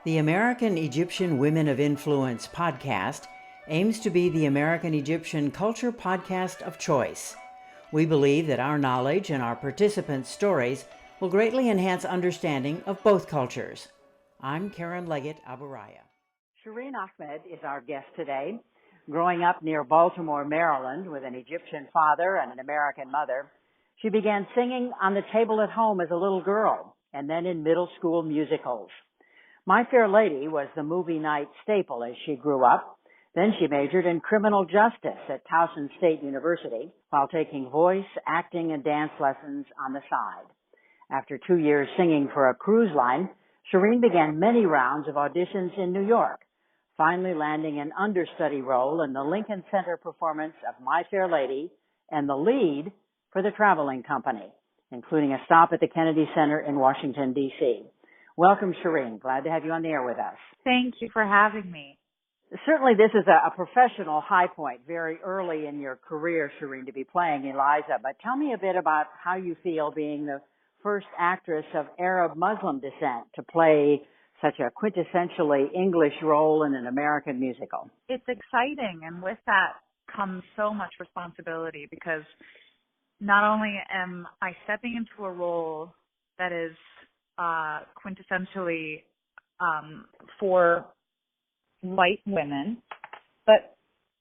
The American Egyptian Women of Influence podcast aims to be the American Egyptian culture podcast of choice. We believe that our knowledge and our participants' stories will greatly enhance understanding of both cultures. I'm Karen Leggett Aburaya. Shereen Ahmed is our guest today. Growing up near Baltimore, Maryland, with an Egyptian father and an American mother, she began singing on the table at home as a little girl, and then in middle school musicals. My Fair Lady was the movie night staple as she grew up. Then she majored in criminal justice at Towson State University while taking voice, acting, and dance lessons on the side. After 2 years singing for a cruise line, Shereen began many rounds of auditions in New York, finally landing an understudy role in the Lincoln Center performance of My Fair Lady and the lead for the traveling company, including a stop at the Kennedy Center in Washington, D.C. Welcome, Shereen. Glad to have you on the air with us. Thank you for having me. Certainly this is a professional high point very early in your career, Shereen, to be playing Eliza. But tell me a bit about how you feel being the first actress of Arab Muslim descent to play such a quintessentially English role in an American musical. It's exciting, and with that comes so much responsibility because not only am I stepping into a role that is quintessentially for white women, but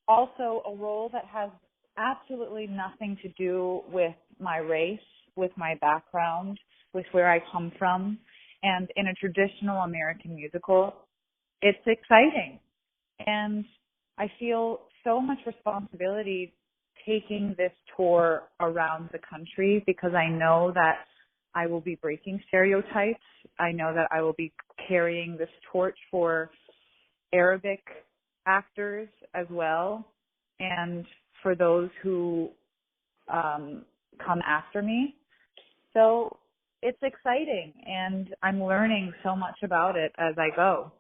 also a role that has absolutely nothing to do with my race, with my background, with where I come from. And in a traditional American musical, it's exciting. And I feel so much responsibility taking this tour around the country because I know that I will be breaking stereotypes. I know that I will be carrying this torch for Arabic actors as well, and for those who come after me. So it's exciting, and I'm learning so much about it as I go.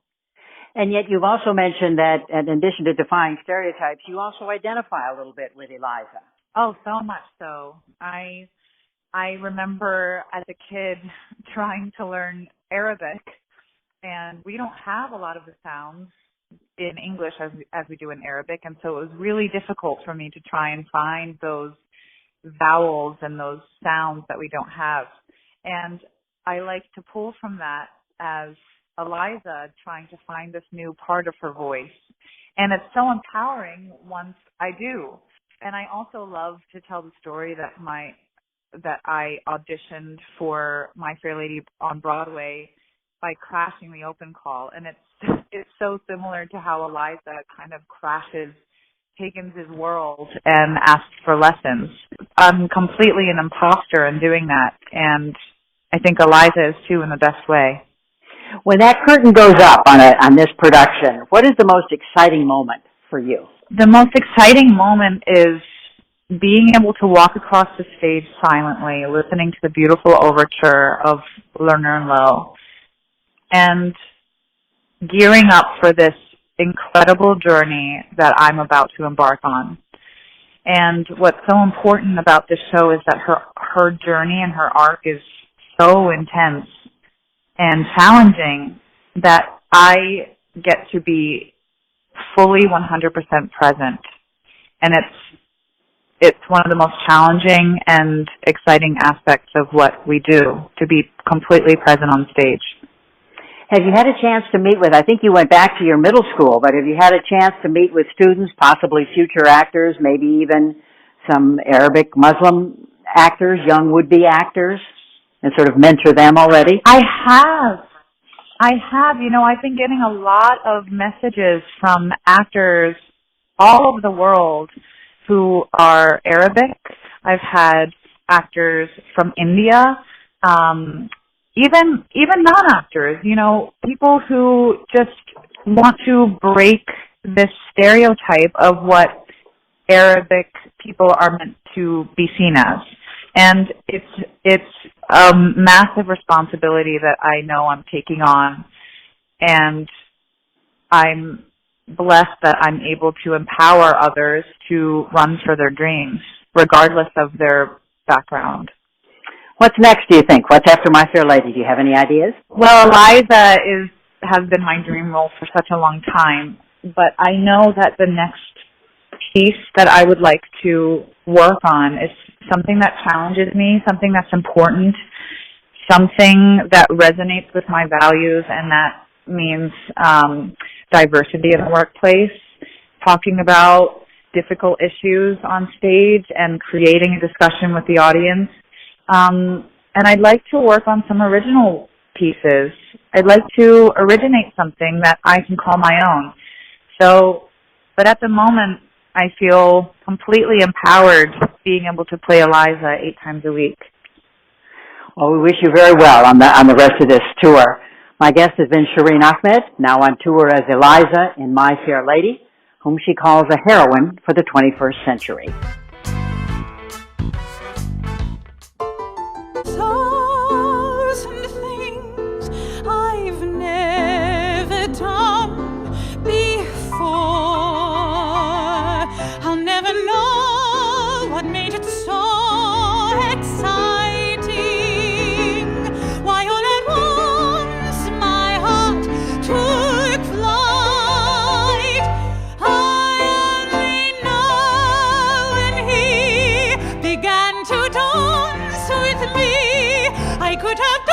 And yet you've also mentioned that in addition to defying stereotypes, you also identify a little bit with Eliza. Oh, so much so. I remember as a kid trying to learn Arabic, and we don't have a lot of the sounds in English as we do in Arabic, and so it was really difficult for me to try and find those vowels and those sounds that we don't have. And I like to pull from that as Eliza trying to find this new part of her voice. And it's so empowering once I do. And I also love to tell the story that I auditioned for My Fair Lady on Broadway by crashing the open call. And it's so similar to how Eliza kind of crashes Higgins' world and asks for lessons. I'm completely an imposter in doing that, and I think Eliza is too in the best way. When that curtain goes up on this production, what is the most exciting moment for you? The most exciting moment is being able to walk across the stage silently, listening to the beautiful overture of Lerner and Lowe, and gearing up for this incredible journey that I'm about to embark on. And what's so important about this show is that her journey and her arc is so intense and challenging that I get to be fully 100% present. And it's one of the most challenging and exciting aspects of what we do, to be completely present on stage. Have you had a chance to meet with, I think you went back to your middle school, but have you had a chance to meet with students, possibly future actors, maybe even some Arabic Muslim actors, young would-be actors, and sort of mentor them already? I have. I've been getting a lot of messages from actors all over the world who are Arabic. I've had actors from India, even non-actors, people who just want to break this stereotype of what Arabic people are meant to be seen as. And it's a massive responsibility that I know I'm taking on, and I'm blessed that I'm able to empower others to run for their dreams, regardless of their background. What's next, do you think? What's after My Fair Lady? Do you have any ideas? Well, Eliza is has been my dream role for such a long time. But I know that the next piece that I would like to work on is something that challenges me, something that's important, something that resonates with my values, and that means diversity in the workplace, talking about difficult issues on stage and creating a discussion with the audience. And I'd like to work on some original pieces. I'd like to originate something that I can call my own. So, but at the moment, I feel completely empowered being able to play Eliza 8 times a week. Well, we wish you very well on the rest of this tour. My guest has been Shereen Ahmed, now on tour as Eliza in My Fair Lady, whom she calls a heroine for the 21st century. Thousand things I've never done before. I'll never know what made it so exciting. Why all at once my heart took flight. I only know when he began to dance with me, I could have